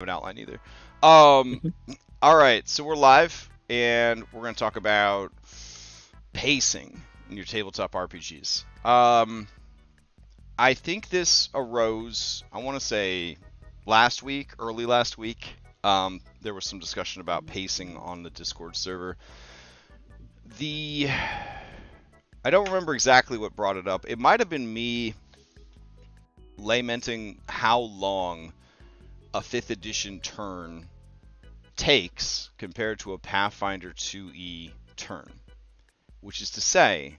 an outline either. All right, so we're live, and we're going to talk about pacing in your tabletop RPGs. I think this arose, I want to say, early last week. There was some discussion about pacing on the Discord server. I don't remember exactly what brought it up. It might have been me lamenting how long a 5th edition turn takes compared to a Pathfinder 2e turn, which is to say,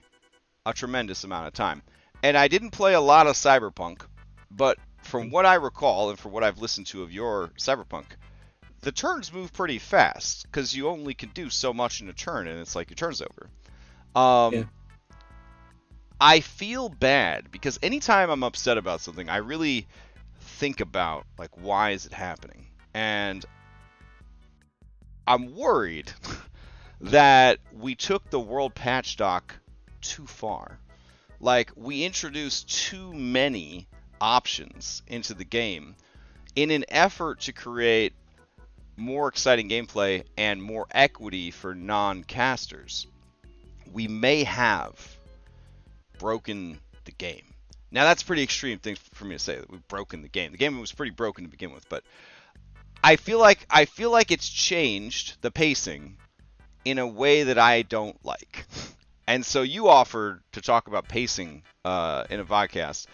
a tremendous amount of time. And I didn't play a lot of Cyberpunk, but from what I recall and from what I've listened to of your Cyberpunk, the turns move pretty fast because you only can do so much in a turn, and it's like your turn's over. Yeah. I feel bad because anytime I'm upset about something, I really think about, like, why is it happening? And I'm worried that we took the world patch doc too far. Like, we introduced too many options into the game in an effort to create more exciting gameplay and more equity for non-casters. We may have broken the game. Now, that's a pretty extreme thing for me to say, that we've broken the game. The game was pretty broken to begin with, but I feel like it's changed the pacing in a way that I don't like. And so you offered to talk about pacing in a VODCAST.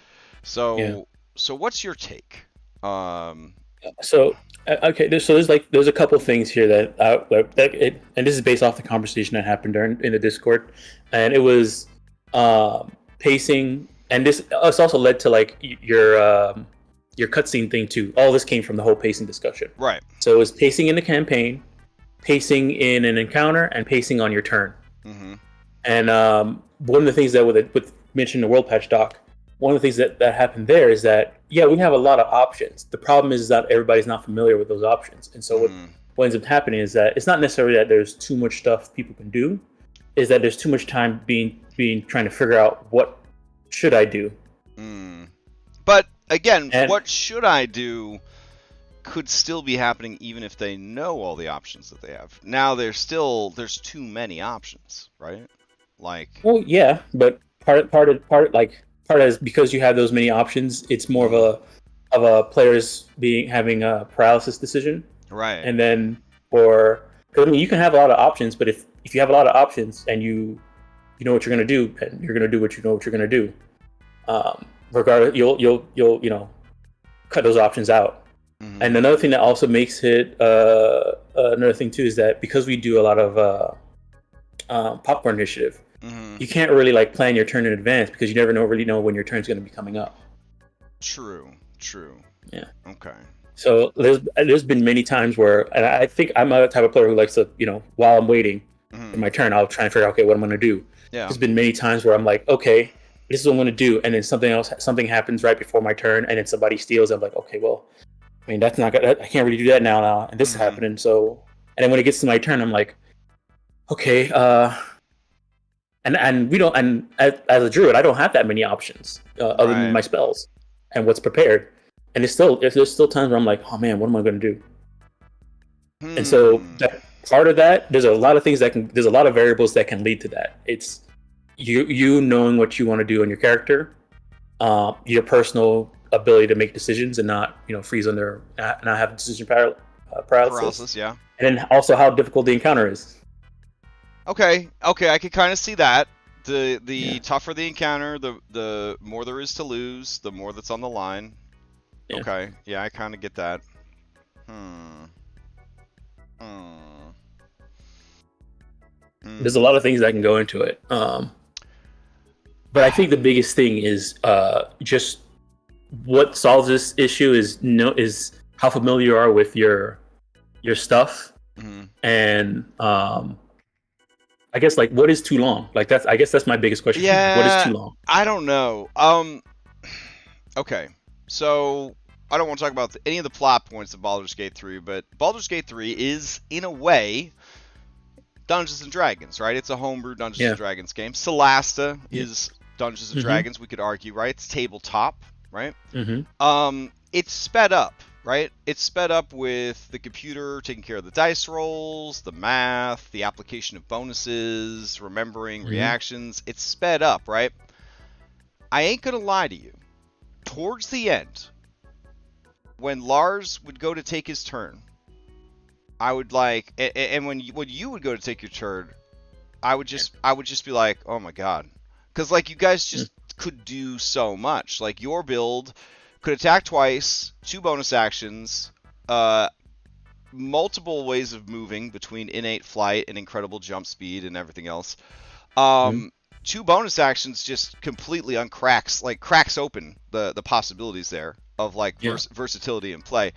So what's your take? So there's a couple things here that and this is based off the conversation that happened in the Discord, and it was pacing, and it's also led to like your cutscene thing too. All this came from the whole pacing discussion. Right. So it was pacing in the campaign, pacing in an encounter, and pacing on your turn. Mm-hmm. And one of the things that with mentioning the world patch doc, one of the things that happened there is that, yeah, we have a lot of options. The problem is that everybody's not familiar with those options. And so what ends up happening is that it's not necessarily that there's too much stuff people can do, is that there's too much time being trying to figure out what should I do. But again, what should I do could still be happening even if they know all the options that they have. Now there's too many options, right? Like, well, yeah, but part is because you have those many options, it's more of a players having a paralysis decision. Right. And then you can have a lot of options, but if you have a lot of options and you know what you're going to do, and you're going to do what you know what you're going to do, regardless, you'll cut those options out. Mm-hmm. And another thing that also makes it another thing too is that because we do a lot of popcorn initiative, you can't really like plan your turn in advance because you never really know when your turn's going to be coming up. True. Yeah. Okay. So there's been many times where, and I think I'm a type of player who likes to, while I'm waiting for my turn, I'll try and figure out, okay, what I'm going to do. Yeah. There's been many times where I'm like, okay, this is what I'm going to do, and then something happens right before my turn, and then somebody steals. I'm like, okay, well, I mean, that's not good. I can't really do that now, and this is happening. So, and then when it gets to my turn, I'm like, okay, and we don't, and as a druid, I don't have that many options other than my spells and what's prepared. And there's still times where I'm like, oh man, what am I going to do? And so part of that, there's a lot of variables that can lead to that. It's you knowing what you want to do in your character, your personal ability to make decisions and not freeze under, not have decision paralysis. Yeah. And then also how difficult the encounter is. Okay, I could kind of see that. The tougher the encounter, the more there is to lose, the more that's on the line. Yeah. Okay, yeah, I kind of get that. There's a lot of things that can go into it. But I think the biggest thing is just what solves this issue is how familiar you are with your stuff, and I guess like what is too long? Like I guess that's my biggest question. Yeah, what is too long? I don't know. Okay, so I don't want to talk about any of the plot points of Baldur's Gate 3, but Baldur's Gate 3 is, in a way, Dungeons and Dragons, right? It's a homebrew Dungeons and Dragons game. Solasta is Dungeons and Dragons, we could argue, right? It's tabletop, right? It's sped up, right? It's sped up with the computer taking care of the dice rolls, the math, the application of bonuses, remembering reactions. It's sped up, right? I ain't gonna lie to you. Towards the end, when Lars would go to take his turn, I would like, and when you would go to take your turn, I would just be like, oh my god, because like you guys just could do so much. Like your build could attack twice, 2 bonus actions, multiple ways of moving between innate flight and incredible jump speed and everything else. 2 bonus actions just completely cracks open the possibilities there of like versatility in play.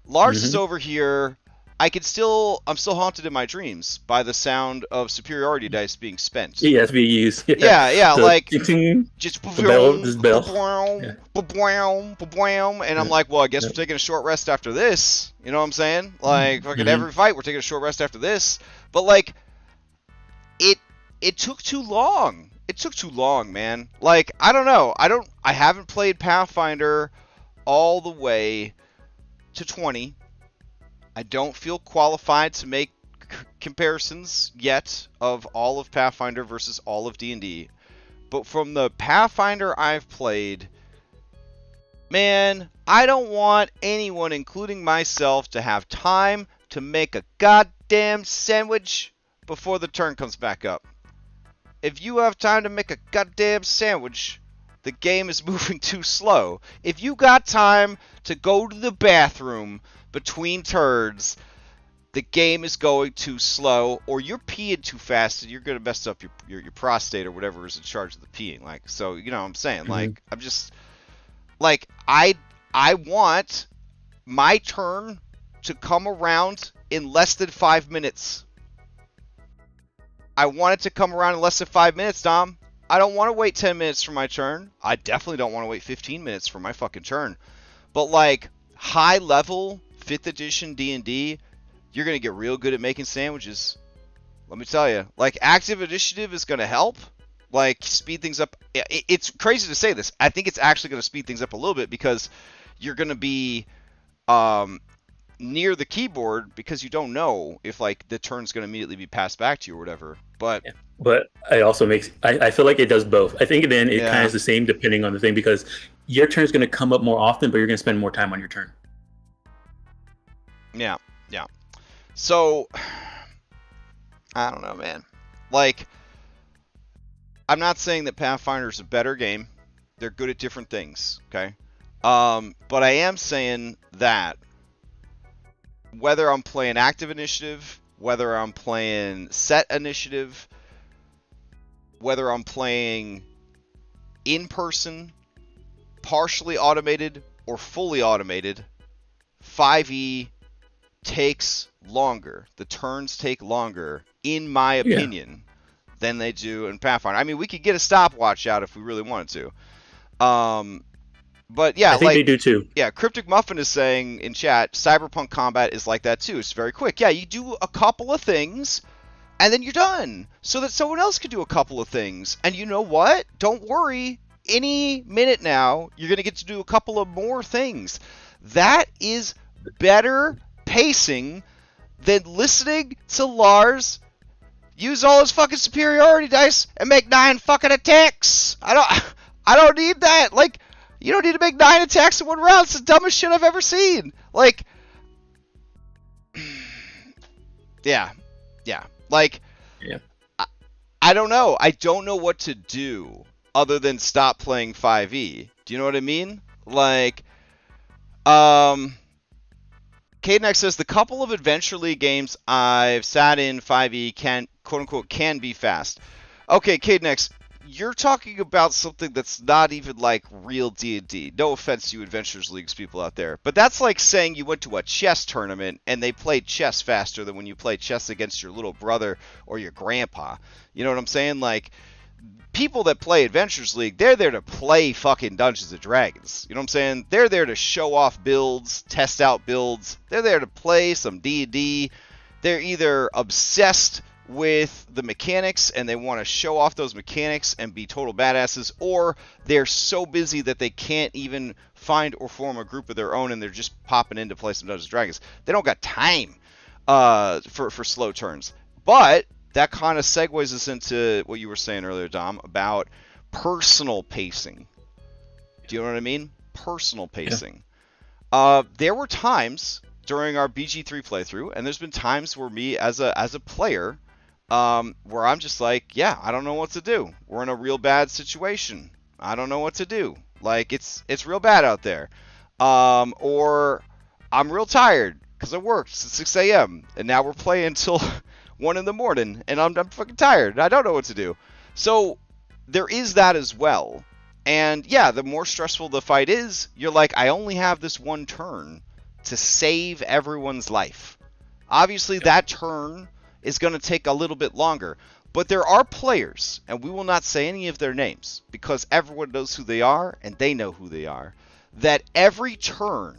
Lars is over here. I'm still haunted in my dreams by the sound of superiority dice being spent. Yeah, it's being used. Yeah, so, like just the bell, and I'm like, well, I guess we're taking a short rest after this. You know what I'm saying? Like, fucking every fight, we're taking a short rest after this. But like, it took too long. It took too long, man. Like, I don't know. I haven't played Pathfinder all the way to 20. I don't feel qualified to make comparisons yet of all of Pathfinder versus all of D&D. But from the Pathfinder I've played, man, I don't want anyone, including myself, to have time to make a goddamn sandwich before the turn comes back up. If you have time to make a goddamn sandwich, the game is moving too slow. If you got time to go to the bathroom between turns, the game is going too slow, or you're peeing too fast and you're going to mess up your prostate or whatever is in charge of the peeing. Like, so, you know what I'm saying? Like, I'm just, like, I want my turn to come around in less than 5 minutes. I want it to come around in less than 5 minutes, Dom. I don't want to wait 10 minutes for my turn. I definitely don't want to wait 15 minutes for my fucking turn. But, like, high level 5th edition D&D, you're going to get real good at making sandwiches. Let me tell you. Like, active initiative is going to help. Like, speed things up. It's crazy to say this. I think it's actually going to speed things up a little bit because you're going to be near the keyboard because you don't know if, like, the turn's going to immediately be passed back to you or whatever. But it also makes... I feel like it does both. I think then it kind of is the same depending on the thing because your turn's going to come up more often, but you're going to spend more time on your turn. Yeah. So, I don't know, man. Like, I'm not saying that Pathfinder's a better game. They're good at different things, okay? But I am saying that whether I'm playing active initiative, whether I'm playing set initiative, whether I'm playing in person, partially automated, or fully automated, 5e takes longer. The turns take longer, in my opinion, than they do in Pathfinder. I mean, we could get a stopwatch out if we really wanted to. But yeah, I think they do too. Yeah, Cryptic Muffin is saying in chat, Cyberpunk combat is like that too. It's very quick. Yeah, you do a couple of things, and then you're done, so that someone else could do a couple of things. And you know what? Don't worry. Any minute now, you're going to get to do a couple of more things. That is better pacing than listening to Lars use all his fucking superiority dice and make 9 fucking attacks. I don't need that. Like, you don't need to make 9 attacks in one round. It's the dumbest shit I've ever seen. Like, yeah. Like, I don't know. I don't know what to do other than stop playing 5e. Do you know what I mean? Like, Cadenex says, the couple of Adventure League games I've sat in 5e can, quote unquote, can be fast. Okay, Cadenex, you're talking about something that's not even like real D&D. No offense to you Adventures Leagues people out there. But that's like saying you went to a chess tournament and they played chess faster than when you play chess against your little brother or your grandpa. You know what I'm saying? Like, people that play Adventures League, they're there to play fucking Dungeons & Dragons. You know what I'm saying? They're there to show off builds, test out builds. They're there to play some D&D. They're either obsessed with the mechanics and they want to show off those mechanics and be total badasses, or they're so busy that they can't even find or form a group of their own and they're just popping in to play some Dungeons & Dragons. They don't got time for slow turns. But that kind of segues us into what you were saying earlier, Dom, about personal pacing. Do you know what I mean? Personal pacing. Yeah. There were times during our BG3 playthrough, and there's been times where me as a player, where I'm just like, yeah, I don't know what to do. We're in a real bad situation. I don't know what to do. Like, it's real bad out there. Or I'm real tired because I worked at 6 a.m. and now we're playing till 1 in the morning, and I'm fucking tired. I don't know what to do. So there is that as well. And yeah, the more stressful the fight is, you're like, I only have this one turn to save everyone's life. Obviously, that turn is going to take a little bit longer. But there are players, and we will not say any of their names, because everyone knows who they are, and they know who they are, that every turn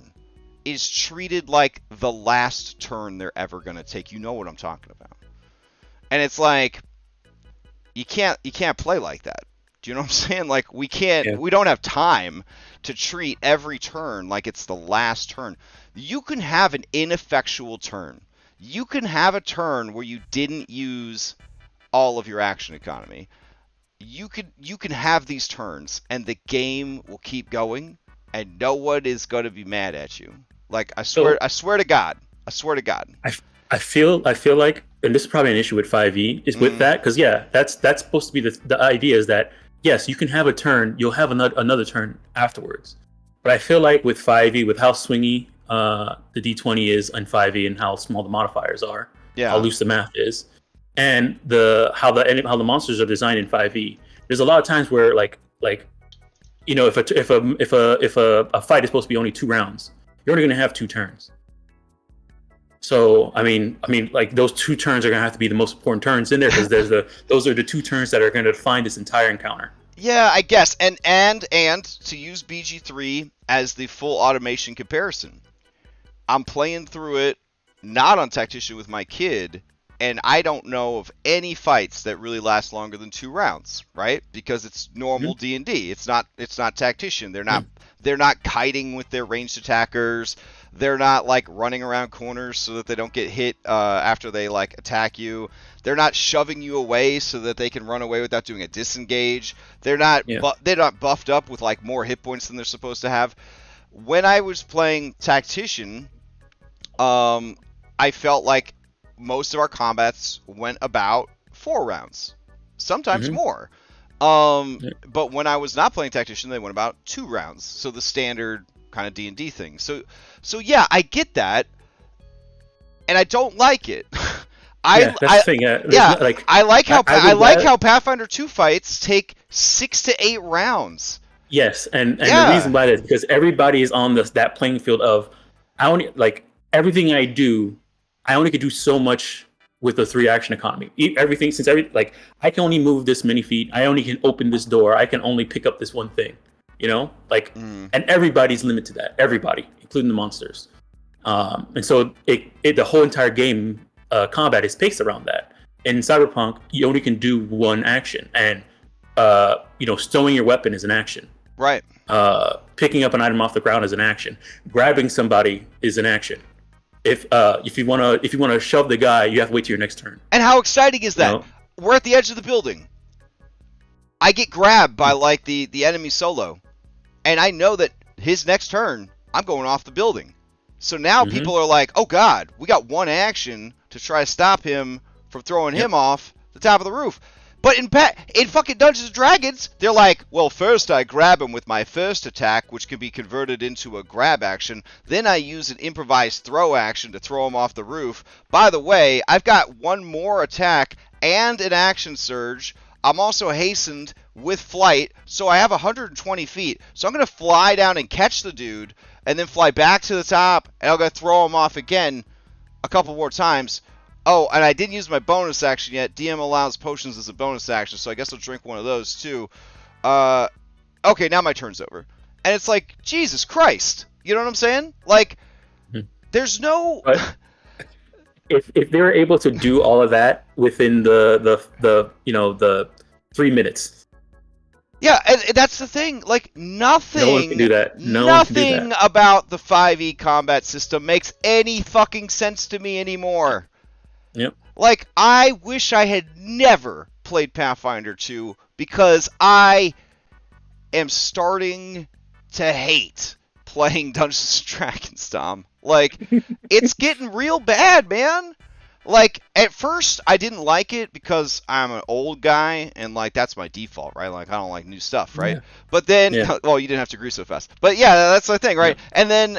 is treated like the last turn they're ever going to take. You know what I'm talking about. And it's like, you can't play like that. Do you know what I'm saying? Like, we don't have time to treat every turn like it's the last turn. You can have an ineffectual turn. You can have a turn where you didn't use all of your action economy. You can have these turns, and the game will keep going, and no one is going to be mad at you. Like, I swear to God. I feel like, and this is probably an issue with 5e, is with that, because that's supposed to be the idea, is that yes, you can have a turn, you'll have another turn afterwards. But I feel like with 5e, with how swingy the d20 is in 5e and how small the modifiers are, how loose the math is, and how the monsters are designed in 5e, there's a lot of times where like you know, if a fight is supposed to be only 2 rounds, you're only going to have 2 turns. So I mean, like, those 2 turns are gonna have to be the most important turns in there, because those are the 2 turns that are gonna define this entire encounter. Yeah, I guess, and to use BG3 as the full automation comparison, I'm playing through it not on Tactician with my kid, and I don't know of any fights that really last longer than 2 rounds, right? Because it's normal D&D. It's not Tactician. They're not kiting with their ranged attackers. They're not like running around corners so that they don't get hit after they like attack you. They're not shoving you away so that they can run away without doing a disengage. They're not buffed up with like more hit points than they're supposed to have. When I was playing Tactician, I felt like most of our combats went about 4 rounds, sometimes more. But when I was not playing Tactician, they went about 2 rounds. So the standard kind of D&D thing. So yeah, I get that, and I don't like it. I like how Pathfinder 2 fights take 6 to 8 rounds. Yes, and the reason why is because everybody is on that playing field of, everything I do, I only can do so much with the 3 action economy. I can only move this many feet. I only can open this door. I can only pick up this one thing. You know, and everybody's limited to that. Everybody, including the monsters. And so the whole entire game combat is paced around that. In Cyberpunk, you only can do 1 action, and stowing your weapon is an action. Right. Picking up an item off the ground is an action. Grabbing somebody is an action. If you wanna shove the guy, you have to wait till your next turn. And how exciting is that? You know? We're at the edge of the building. I get grabbed by like the enemy solo. And I know that his next turn, I'm going off the building. So now people are like, oh God, we got 1 action to try to stop him from throwing him off the top of the roof. But in fucking Dungeons & Dragons, they're like, well, first I grab him with my first attack, which can be converted into a grab action. Then I use an improvised throw action to throw him off the roof. By the way, I've got 1 more attack and an action surge. I'm also hastened with flight, so I have 120 feet. So I'm going to fly down and catch the dude, and then fly back to the top, and I'm going to throw him off again a couple more times. Oh, and I didn't use my bonus action yet. DM allows potions as a bonus action, so I guess I'll drink one of those too. Okay, now my turn's over. And it's like, Jesus Christ. You know what I'm saying? Like, there's no... if they were able to do all of that within the 3 minutes. Yeah, and that's the thing. Like, nothing. No one can do that. Nothing about the 5e combat system makes any fucking sense to me anymore. Yep. Like, I wish I had never played Pathfinder 2 because I am starting to hate playing Dungeons & Dragons, Tom. Like, it's getting real bad, man. Like, at first, I didn't like it because I'm an old guy, and, like, that's my default, right? Like, I don't like new stuff, right? Yeah. But then, well, you didn't have to agree so fast. But, yeah, that's the thing, right? Yeah. And then,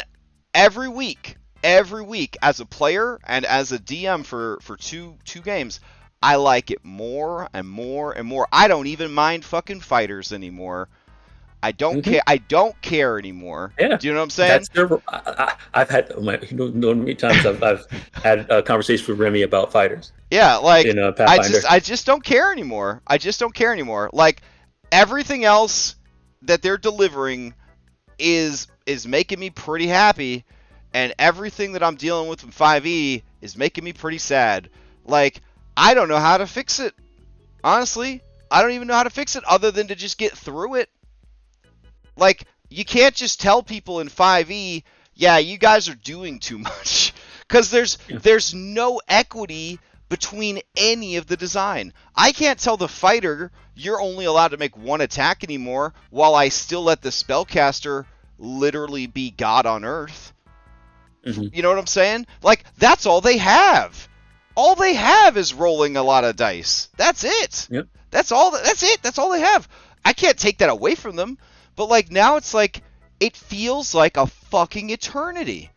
every week, as a player and as a DM for two games, I like it more and more and more. I don't even mind fucking fighters anymore. I don't care. I don't care anymore. Yeah. Do you know what I'm saying? I've had many times I've had a conversation with Remy about fighters. Yeah, like in Pathfinder. I just don't care anymore. Like, everything else that they're delivering is making me pretty happy, and everything that I'm dealing with in 5e is making me pretty sad. Like, I don't know how to fix it. Honestly, I don't even know how to fix it other than to just get through it. Like, you can't just tell people in 5e, yeah, you guys are doing too much. Because there's no equity between any of the design. I can't tell the fighter, you're only allowed to make one attack anymore, while I still let the spellcaster literally be God on Earth. Mm-hmm. You know what I'm saying? Like, that's all they have. All they have is rolling a lot of dice. That's it. Yep. That's it. That's all they have. I can't take that away from them. But, like, now it's like, it feels like a fucking eternity.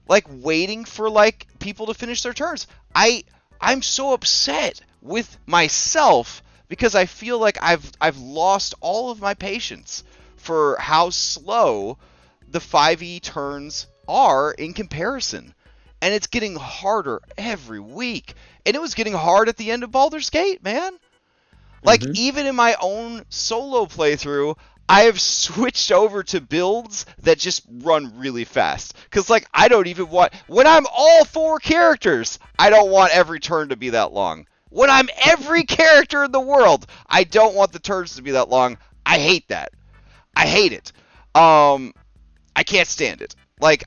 Like, waiting for, like, people to finish their turns. I'm so upset with myself because I feel like I've lost all of my patience for how slow the 5e turns are in comparison. And it's getting harder every week. And it was getting hard at the end of Baldur's Gate, man. Like, even in my own solo playthrough, I have switched over to builds that just run really fast. Because, like, I don't even want... When I'm all 4 characters, I don't want every turn to be that long. When I'm every character in the world, I don't want the turns to be that long. I hate that. I hate it. I can't stand it. Like,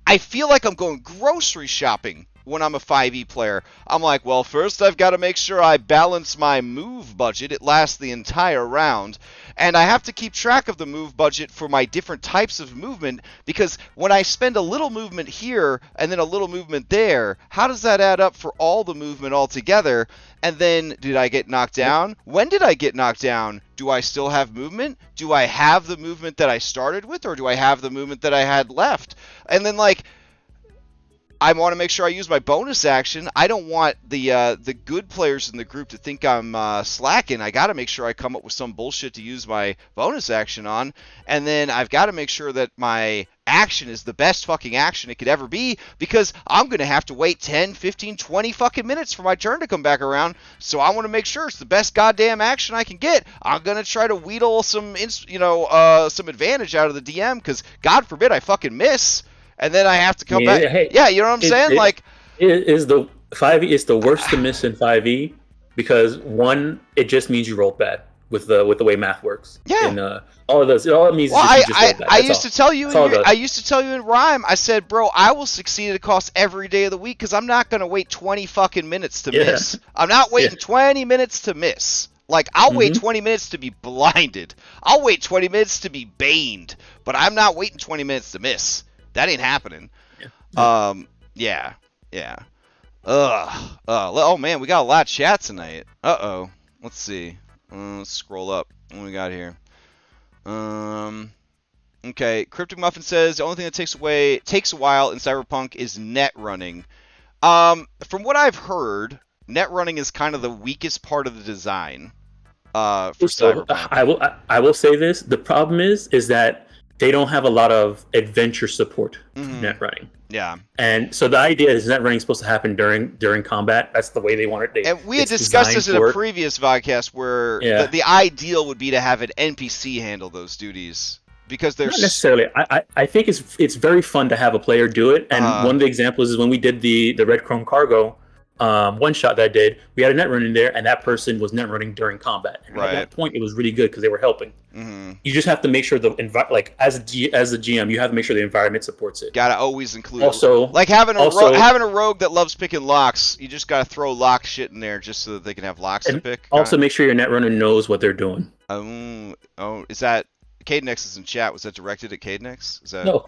I feel like I'm going grocery shopping when I'm a 5e player. I'm like, well, first I've got to make sure I balance my move budget. It lasts the entire round. And I have to keep track of the move budget for my different types of movement, because when I spend a little movement here and then a little movement there, how does that add up for all the movement all together? And then, did I get knocked down? When did I get knocked down? Do I still have movement? Do I have the movement that I started with, or do I have the movement that I had left? And then, like, I want to make sure I use my bonus action. I don't want the good players in the group to think I'm slacking. I got to make sure I come up with some bullshit to use my bonus action on. And then I've got to make sure that my action is the best fucking action it could ever be, because I'm going to have to wait 10, 15, 20 fucking minutes for my turn to come back around. So I want to make sure it's the best goddamn action I can get. I'm going to try to wheedle some advantage out of the DM, because God forbid I fucking miss. And then I have to come back. Hey, yeah, you know what I'm saying? It is the 5e is the worst to miss in 5e, because one, it just means you rolled bad with the way math works. Yeah. And all it means is you just rolled bad. I used to tell you in Rhyme, I said, bro, I will succeed at a cost every day of the week, because I'm not going to wait 20 fucking minutes to miss. I'm not waiting 20 minutes to miss. Like, I'll wait 20 minutes to be blinded. I'll wait 20 minutes to be baned. But I'm not waiting 20 minutes to miss. That ain't happening. Yeah. Oh man, we got a lot of chat tonight. Uh-oh. Let's see. Let's scroll up. What we got here? Okay. Cryptic Muffin says the only thing that takes a while in Cyberpunk is net running. From what I've heard, net running is kind of the weakest part of the design for Cyberpunk. I will say this. The problem is that they don't have a lot of adventure support for net running. Yeah. And so the idea is net running is supposed to happen during combat. That's the way they want it. And we had discussed this in a previous VODCAST where the ideal would be to have an NPC handle those duties. Because there's not necessarily. I think it's very fun to have a player do it. And one of the examples is when we did the Red Chrome Cargo one shot that I did. We had a net running there, and that person was net running during combat. And at that point, it was really good because they were helping. Mm-hmm. You just have to make sure as a GM, you have to make sure the environment supports it. Gotta always include. Also, like having a rogue that loves picking locks. You just gotta throw lock shit in there just so that they can have locks to pick. Also, make sure your net runner knows what they're doing. Is that? Cadenex is in chat. Was that directed at Cadenex? Is that... No.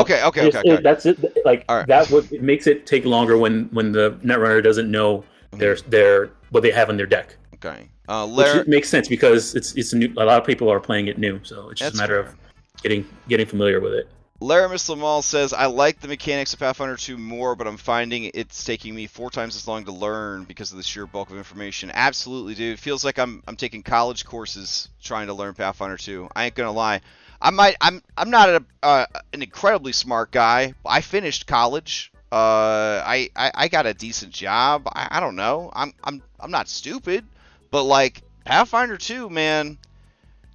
Okay. That's it. Like right. It makes it take longer when the netrunner doesn't know their what they have on their deck. Okay. Which makes sense because it's new. A lot of people are playing it new, so it's just a matter of getting familiar with it. Laramis Lamal says, I like the mechanics of Pathfinder 2 more, but I'm finding it's taking me 4 times as long to learn because of the sheer bulk of information. Absolutely, dude. It feels like I'm taking college courses trying to learn Pathfinder 2. I ain't gonna lie. I'm not an incredibly smart guy. I finished college. I got a decent job. I don't know. I'm not stupid, but like Pathfinder 2, man.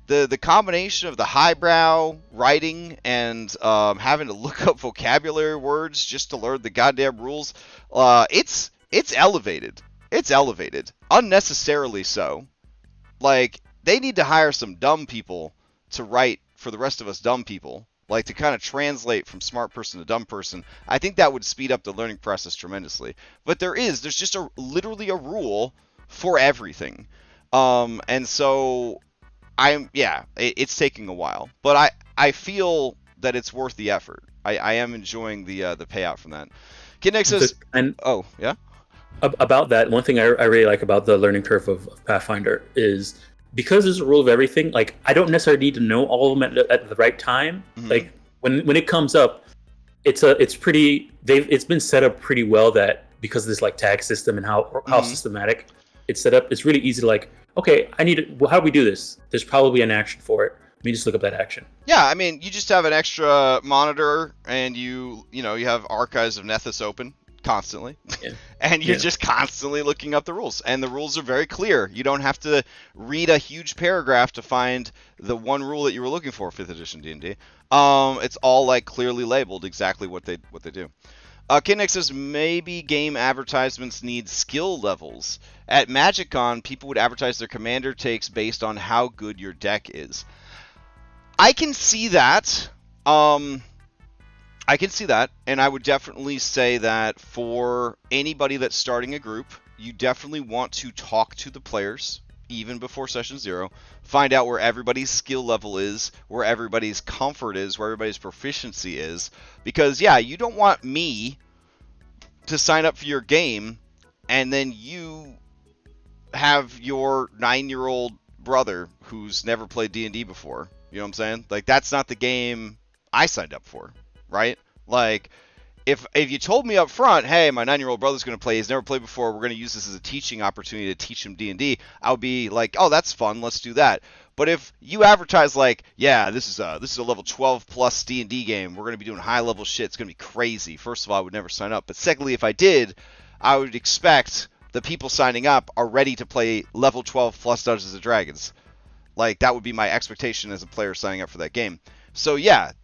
The combination of the highbrow writing and having to look up vocabulary words just to learn the goddamn rules, it's elevated. It's elevated. Unnecessarily so. Like, they need to hire some dumb people to write for the rest of us dumb people. Like, to kind of translate from smart person to dumb person. I think that would speed up the learning process tremendously. But there's just literally a rule for everything. And so... it's taking a while, but I feel that it's worth the effort. I am enjoying the payout from that. Kidnex says, about that, one thing I really like about the learning curve of Pathfinder is because there's a rule of everything. Like, I don't necessarily need to know all of them at the right time. Mm-hmm. Like when it comes up, it's been set up pretty well that because of this like tag system and how systematic it's set up, it's really easy to like. Okay, how do we do this? There's probably an action for it. Let me just look up that action. Yeah, I mean, you just have an extra monitor, and you have archives of Nethys open constantly, and you're just constantly looking up the rules, and the rules are very clear. You don't have to read a huge paragraph to find the one rule that you were looking for, 5th edition D&D. It's all like clearly labeled exactly what they do. Kinnick says, maybe game advertisements need skill levels. At MagicCon, people would advertise their commander takes based on how good your deck is. I can see that. And I would definitely say that for anybody that's starting a group, you definitely want to talk to the players, even before session 0. Find out where everybody's skill level is, where everybody's comfort is, where everybody's proficiency is. Because, you don't want me to sign up for your game, and then you have your 9-year-old brother who's never played D&D before. You know what I'm saying? Like, that's not the game I signed up for, right? Like, if you told me up front, hey, my 9-year-old brother's going to play, he's never played before, we're going to use this as a teaching opportunity to teach him D&D, I would be like, oh, that's fun, let's do that. But if you advertise like, this is a level 12 plus D&D game, we're going to be doing high level shit, it's going to be crazy. First of all, I would never sign up. But secondly, if I did, I would expect the people signing up are ready to play level 12 plus Dungeons & Dragons. Like, that would be my expectation as a player signing up for that game. So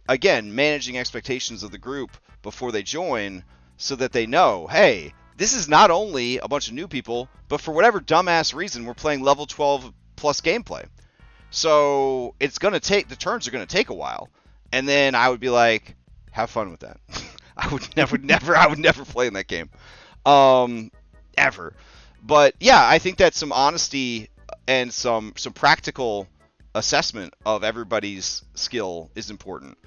again, managing expectations of the group before they join so that they know, hey, this is not only a bunch of new people, but for whatever dumbass reason, we're playing level 12 plus gameplay. So the turns are going to take a while. And then I would be like, have fun with that. I would never play in that game. Ever. But I think that some honesty and some practical assessment of everybody's skill is important.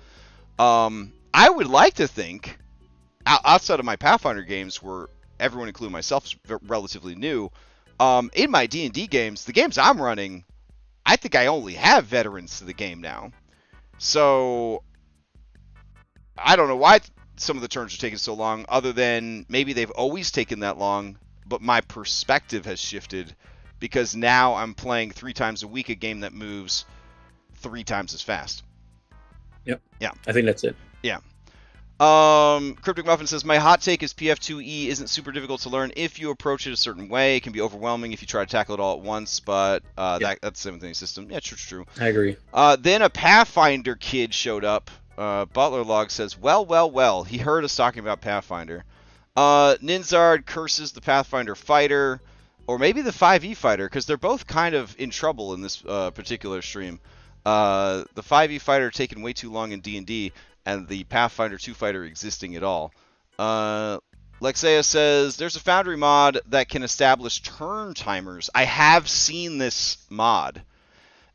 I would like to think, outside of my Pathfinder games, where everyone, including myself, is relatively new, in my D&D games, the games I'm running, I think I only have veterans to the game now. So, I don't know why some of the turns are taking so long, other than maybe they've always taken that long, but my perspective has shifted, because now I'm playing 3 times a week a game that moves 3 times as fast. Yep. Yeah. I think that's it. Yeah. Cryptic Muffin says, my hot take is PF2E isn't super difficult to learn if you approach it a certain way. It can be overwhelming if you try to tackle it all at once, but that's the same thing system. Yeah, true. I agree. Then a Pathfinder kid showed up. Butler Log says, well, he heard us talking about Pathfinder. Ninzard curses the Pathfinder fighter, or maybe the 5e fighter, because they're both kind of in trouble in this particular stream. The 5e fighter taking way too long in D&D, and the Pathfinder 2 fighter existing at all. Lexea says, there's a Foundry mod that can establish turn timers. I have seen this mod,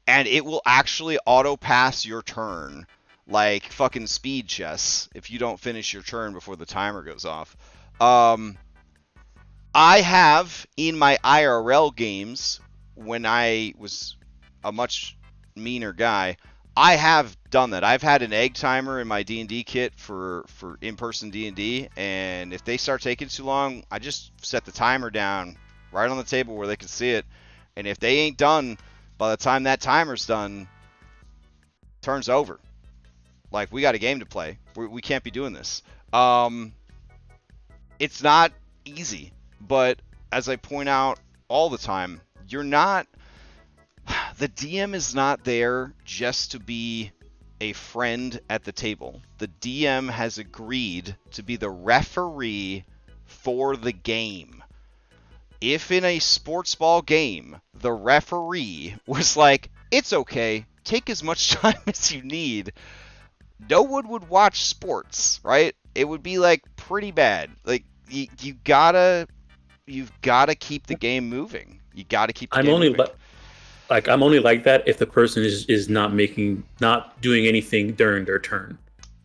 and it will actually auto-pass your turn, like fucking speed chess, if you don't finish your turn before the timer goes off. I have, in my IRL games, when I was a much meaner guy, I have done that. I've had an egg timer in my D&D kit for in-person D&D, and if they start taking too long, I just set the timer down right on the table where they can see it, and if they ain't done by the time that timer's done, turn's over. Like, we got a game to play. We can't be doing this. It's not easy, but as I point out all the time, the DM is not there just to be a friend at the table. The DM has agreed to be the referee for the game. If in a sports ball game, the referee was like, it's okay, take as much time as you need, no one would watch sports, right? It would be like pretty bad. Like you've gotta keep the game moving. You gotta keep the game moving. I'm only like that if the person is not doing anything during their turn,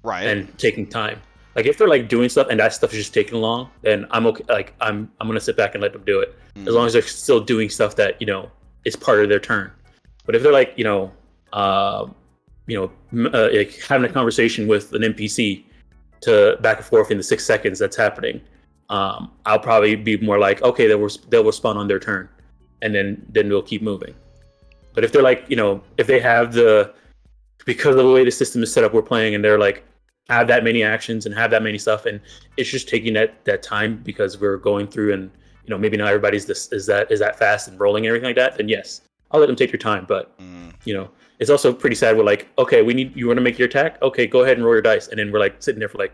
right? And taking time. Like if they're like doing stuff and that stuff is just taking long, then I'm okay. Like I'm gonna sit back and let them do it as long as they're still doing stuff that is part of their turn. But if they're like like having a conversation with an NPC to back and forth in the 6 seconds that's happening, I'll probably be more like, okay, they'll respond on their turn, and then we'll keep moving. But if they're like, if they have because of the way the system is set up, we're playing, and they're like have that many actions and have that many stuff, and it's just taking that time because we're going through, and maybe not everybody's is that fast and rolling and everything like that, then yes, I'll let them take their time. But it's also pretty sad. We're like, okay, you want to make your attack? Okay, go ahead and roll your dice, and then we're like sitting there for like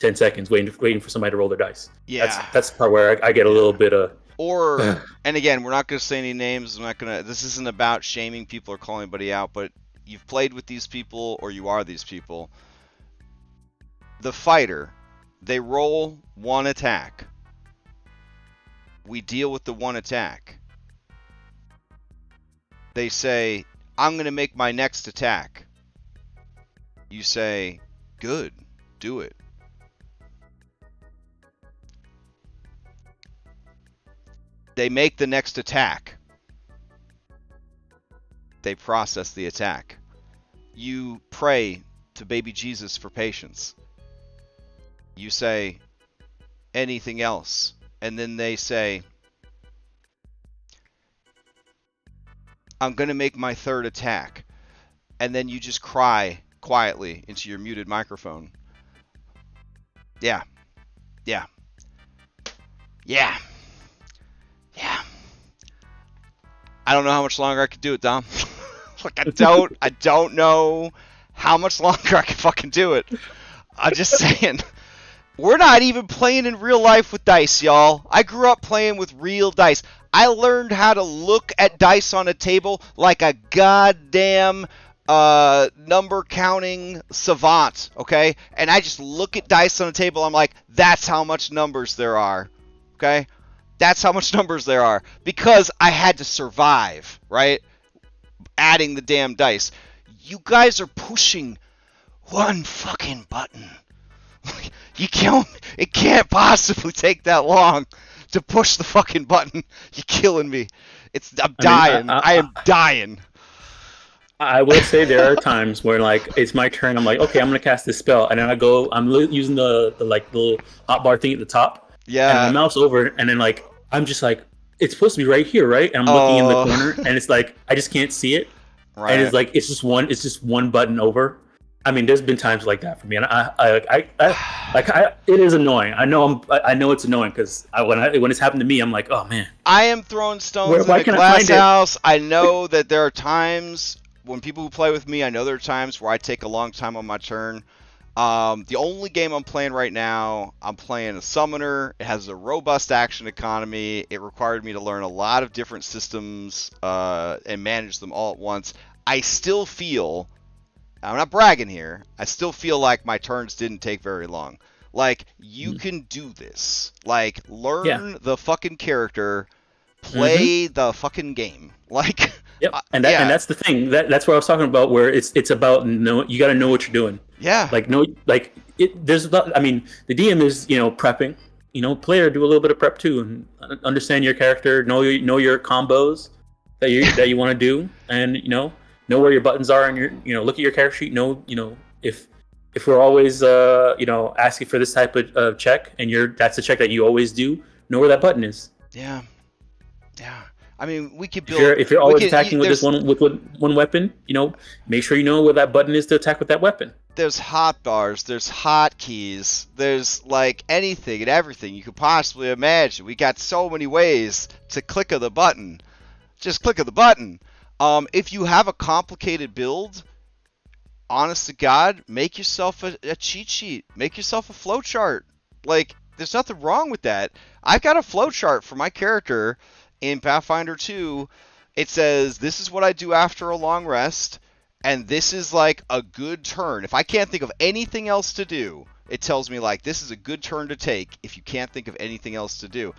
10 seconds waiting for somebody to roll their dice. Yeah, that's the part where I get a little bit of. Or, and again, we're not going to say any names. This isn't about shaming people or calling anybody out, but you've played with these people or you are these people. The fighter, they roll one attack. We deal with the one attack. They say, I'm going to make my next attack. You say, good, do it. They make the next attack. They process the attack. You pray to baby Jesus for patience. You say, anything else? And then they say, I'm going to make my third attack. And then you just cry quietly into your muted microphone. Yeah. I don't know how much longer I could do it, Dom. Like, I don't know how much longer I can fucking do it. I'm just saying. We're not even playing in real life with dice, y'all. I grew up playing with real dice. I learned how to look at dice on a table like a goddamn number counting savant, okay? And I just look at dice on a table. I'm like, that's how much numbers there are, okay? That's how much numbers there are. Because I had to survive, right? Adding the damn dice. You guys are pushing one fucking button. It can't possibly take that long to push the fucking button. You're killing me. I'm dying. I am dying. I will say there are times where like it's my turn. I'm like, okay, I'm gonna cast this spell, and then I'm using the little hotbar thing at the top. Yeah. And I mouse over, and then like I'm just like, it's supposed to be right here, right? And I'm looking in the corner, and it's like I just can't see it. Right. And it's like it's just one button over. I mean, there's been times like that for me, and it is annoying. I know it's annoying because when it's happened to me, I'm like, oh man. I am throwing stones in a glass house. I know that there are times when people who play with me, I know there are times where I take a long time on my turn. The only game I'm playing right now, I'm playing a summoner. It has a robust action economy. It required me to learn a lot of different systems and manage them all at once. I still feel, I'm not bragging here, I still feel like my turns didn't take very long. Like, you can do this. Like, learn the fucking character, play the fucking game. Like, yep. And that's the thing. That's what I was talking about. Where it's about you got to know what you're doing. Yeah. Like there's about. I mean, the DM is prepping. Player do a little bit of prep too and understand your character. Know your combos that you want to do, and know where your buttons are, and look at your character sheet. Know if we're always asking for this type of check, and that's the check that you always do. Know where that button is. Yeah. Yeah. I mean, we could build. If you're always attacking with one weapon, make sure you know where that button is to attack with that weapon. There's hotbars, there's hotkeys, there's like anything and everything you could possibly imagine. We got so many ways to click of the button. Just click of the button. If you have a complicated build, honest to God, make yourself a cheat sheet. Make yourself a flowchart. Like, there's nothing wrong with that. I've got a flowchart for my character in Pathfinder 2. It says, this is what I do after a long rest, and this is like a good turn. If I can't think of anything else to do, it tells me like, this is a good turn to take if you can't think of anything else to do.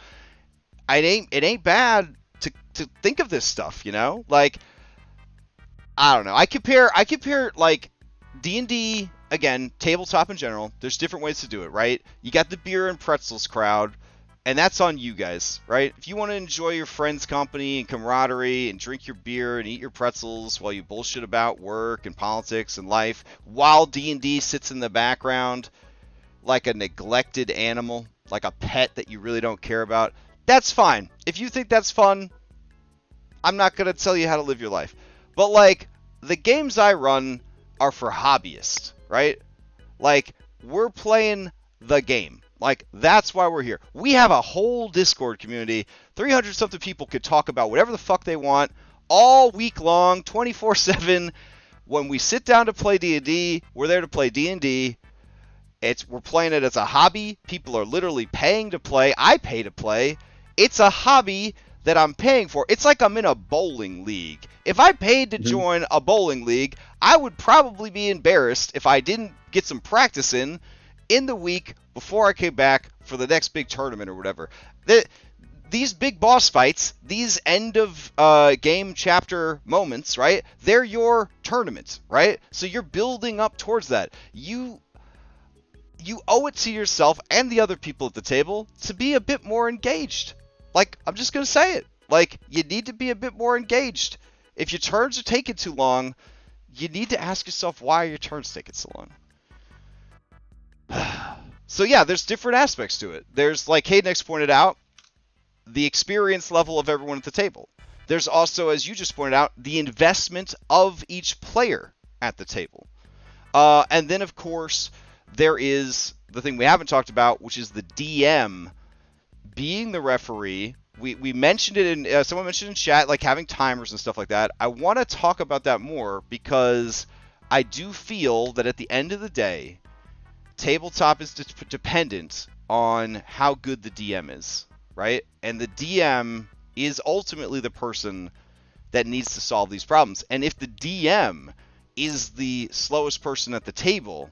It ain't bad to think of this stuff, Like, I don't know. I compare like D&D, again, tabletop in general. There's different ways to do it, right? You got the beer and pretzels crowd. And that's on you guys, right? If you want to enjoy your friends' company and camaraderie and drink your beer and eat your pretzels while you bullshit about work and politics and life, while D&D sits in the background like a neglected animal, like a pet that you really don't care about, that's fine. If you think that's fun, I'm not going to tell you how to live your life. But, like, the games I run are for hobbyists, right? Like, we're playing the game. Like, that's why we're here. We have a whole Discord community. 300-something people could talk about whatever the fuck they want all week long, 24/7. When we sit down to play D&D, we're there to play D&D. We're playing it as a hobby. People are literally paying to play. I pay to play. It's a hobby that I'm paying for. It's like I'm in a bowling league. If I paid to join a bowling league, I would probably be embarrassed if I didn't get some practice in the week before I came back for the next big tournament or whatever. These big boss fights, these end of game chapter moments, right? They're your tournament, right? So you're building up towards that. You owe it to yourself and the other people at the table to be a bit more engaged. Like, I'm just going to say it. Like, you need to be a bit more engaged. If your turns are taking too long, you need to ask yourself why your turns taking so long. So yeah, there's different aspects to it. There's, like Haydenex pointed out, the experience level of everyone at the table. There's also, as you just pointed out, the investment of each player at the table. And then, of course, there is the thing we haven't talked about, which is the DM being the referee. We mentioned it in, someone mentioned in chat, like having timers and stuff like that. I want to talk about that more because I do feel that at the end of the day, tabletop is dependent on how good the DM is, right? And the DM is ultimately the person that needs to solve these problems. And if the DM is the slowest person at the table,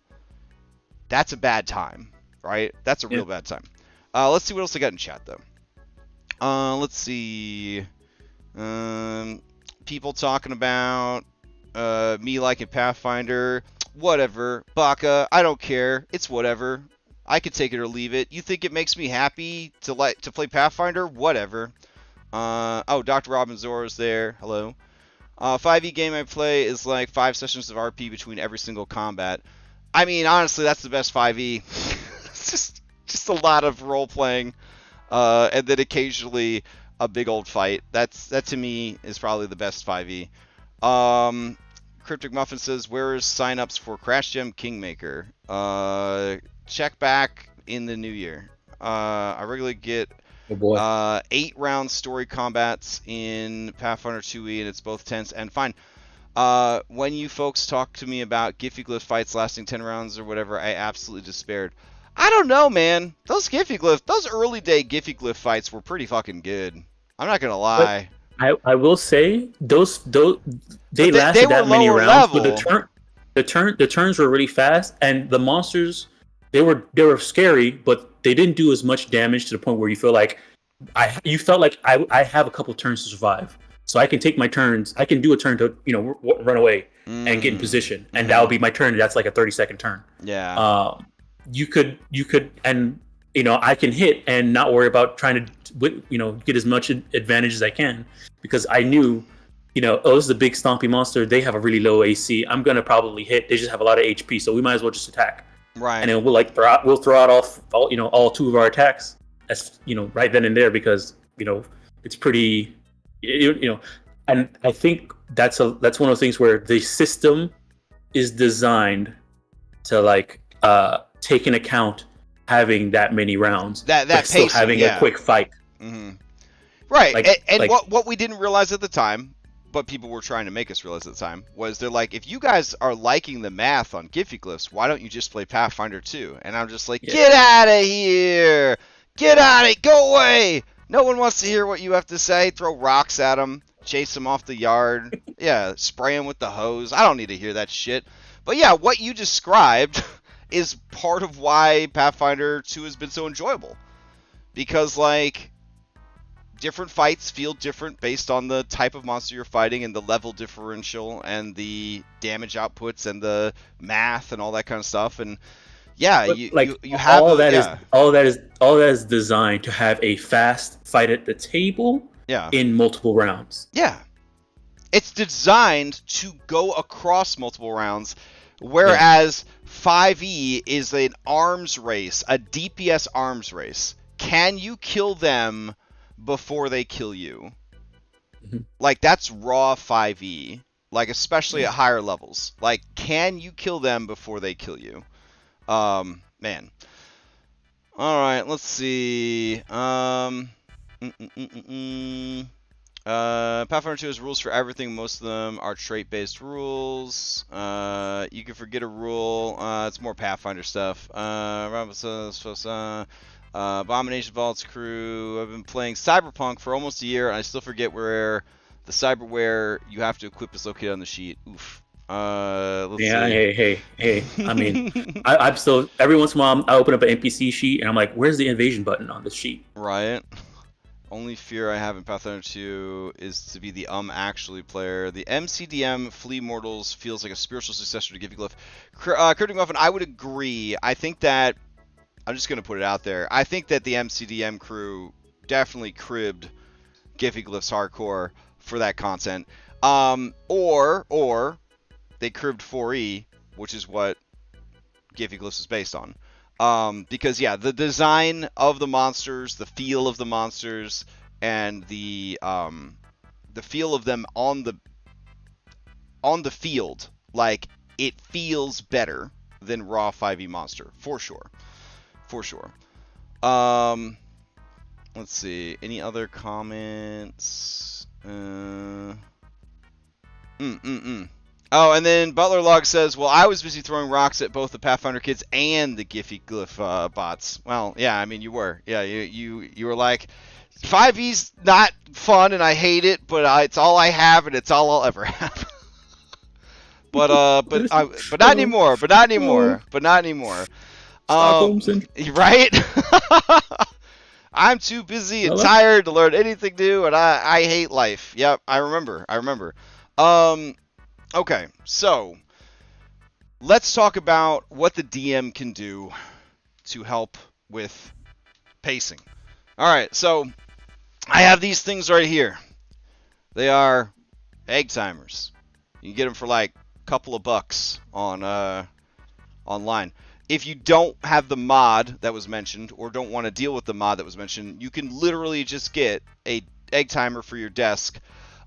that's a bad time, right? That's a real bad time. Let's see what else I got in chat, though. Let's see. People talking about me liking Pathfinder. Whatever. Baka, I don't care. It's whatever. I could take it or leave it. You think it makes me happy to play Pathfinder? Whatever. Oh, Dr. Robin Zora's there. Hello. 5e game I play is like 5 sessions of RP between every single combat. I mean, honestly, that's the best 5e. It's just a lot of role playing, and then occasionally a big old fight. That to me is probably the best 5e. Cryptic Muffin says, where is signups for CRASHDOM Kingmaker? Check back in the new year. I regularly get 8-round story combats in Pathfinder 2e, and it's both tense and fine. When you folks talk to me about Giphy Glyph fights lasting 10 rounds or whatever, I absolutely despaired. I don't know, man. Those early day Giphy Glyph fights were pretty fucking good. I'm not gonna lie. I will say they lasted that many rounds, but the turns were really fast, and the monsters they were scary, but they didn't do as much damage to the point where you feel like I have a couple turns to survive, so I can take my turns. I can do a turn to run away and get in position, and that'll be my turn. That's like a 30-second turn. Yeah. You could, and I can hit and not worry about trying to, get as much advantage as I can, because I knew, this is a big stompy monster. They have a really low AC. I'm gonna probably hit. They just have a lot of HP, so we might as well just attack. Right. And then we'll throw out all 2 of our attacks. That's right then and there, because it's pretty, and I think that's one of those things where the system is designed to take into account having that many rounds, that but still pacing, having a quick fight. Mm-hmm. Right, and what we didn't realize at the time, but people were trying to make us realize at the time, was they're like, if you guys are liking the math on Giphy Glyphs, why don't you just play Pathfinder 2? And I'm just like, get out of here! Get out of it! Go away! No one wants to hear what you have to say. Throw rocks at them, chase them off the yard, spray them with the hose. I don't need to hear that shit. But yeah, what you described is part of why Pathfinder 2 has been so enjoyable. Because, different fights feel different based on the type of monster you're fighting and the level differential and the damage outputs and the math and all that kind of stuff. And you have all that is designed to have a fast fight at the table. Yeah. In multiple rounds. Yeah. It's designed to go across multiple rounds, whereas 5e is an arms race, a DPS arms race. Can you kill them before they kill you? Mm-hmm. That's raw 5e, especially at higher levels. Can you kill them before they kill you? Man. All right, let's see. Pathfinder 2 has rules for everything. Most of them are trait-based rules. You can forget a rule. It's more Pathfinder stuff. Abomination Vault's crew. I've been playing Cyberpunk for almost a year, and I still forget where the cyberware you have to equip is located on the sheet. Oof. Let's see. Hey. I mean, I'm still, every once in a while, I open up an NPC sheet, and I'm like, where's the invasion button on this sheet? Right. Only fear I have in Pathfinder 2 is to be the actually player. The MCDM Flea Mortals feels like a spiritual successor to Giphy Glyph. Cryptic Muffin, I would agree. I think that, I'm just going to put it out there, I think that the MCDM crew definitely cribbed Giphy Glyphs hardcore for that content. Or they cribbed 4E, which is what Giphy Glyphs is based on. Because the design of the monsters, the feel of the monsters, and the feel of them on the field, it feels better than raw 5e monster for sure. Let's see, any other comments? Oh, and then Butler Log says, well, I was busy throwing rocks at both the Pathfinder kids and the Giphy Glyph bots. Well, yeah, I mean, you were. Yeah, you were like, 5e's not fun and I hate it, but it's all I have and it's all I'll ever have. but not anymore. Right? I'm too busy and tired to learn anything new, and I hate life. Yep, I remember. Okay, so let's talk about what the DM can do to help with pacing. All right, so I have these things right here. They are egg timers. You can get them for like a couple of bucks on online. If you don't have the mod that was mentioned or don't want to deal with the mod that was mentioned, you can literally just get a egg timer for your desk.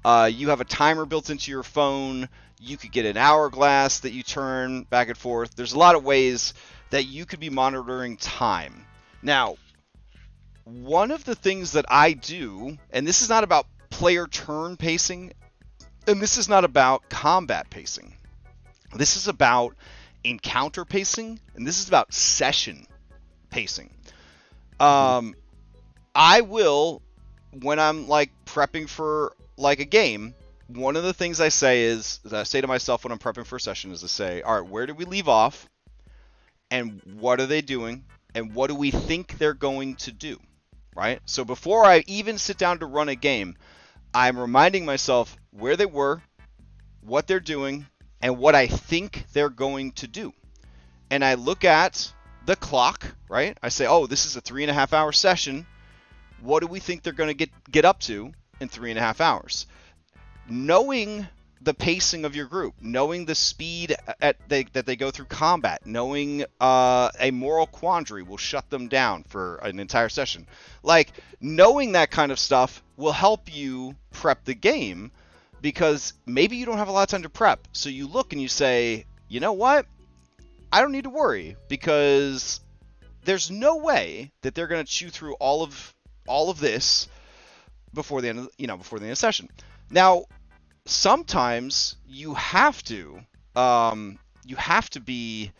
You have a timer built into your phone. You could get an hourglass that you turn back and forth. There's a lot of ways that you could be monitoring time. Now, one of the things that I do, and this is not about player turn pacing, and this is not about combat pacing. This is about encounter pacing, and this is about session pacing. I will, when I'm like prepping for like a game, one of the things I say to myself when I'm prepping for a session is to say, all right, where did we leave off? And what are they doing? And what do we think they're going to do? Right? So before I even sit down to run a game, I'm reminding myself where they were, what they're doing, and what I think they're going to do. And I look at the clock, right? I say, oh, this is a 3.5 hour session. What do we think they're going to get up to in 3.5 hours? Knowing the pacing of your group, knowing the speed that they go through combat, knowing a moral quandary will shut them down for an entire session. Like, knowing that kind of stuff will help you prep the game, because maybe you don't have a lot of time to prep. So you look and you say, you know what? I don't need to worry, because there's no way that they're going to chew through all of this before the end of the session. Now, sometimes you have to be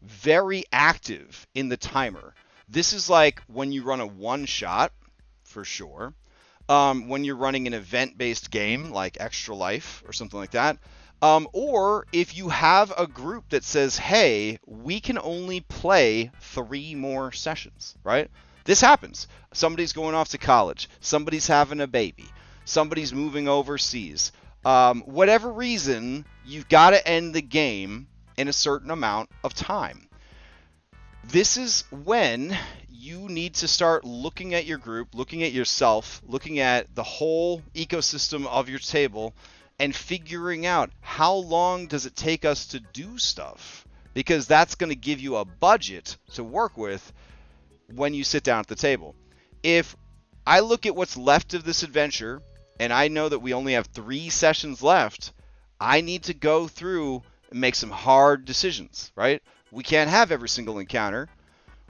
very active in the timer. This is like when you run a one shot, for sure. When you're running an event-based game like Extra Life or something like that. Or if you have a group that says, hey, we can only play 3 more sessions, right? This happens. Somebody's going off to college. Somebody's having a baby. Somebody's moving overseas. Whatever reason, you've got to end the game in a certain amount of time. This is when you need to start looking at your group, looking at yourself, looking at the whole ecosystem of your table, and figuring out how long does it take us to do stuff. Because that's going to give you a budget to work with when you sit down at the table. If I look at what's left of this adventure, and I know that we only have 3 sessions left, I need to go through and make some hard decisions, right? We can't have every single encounter.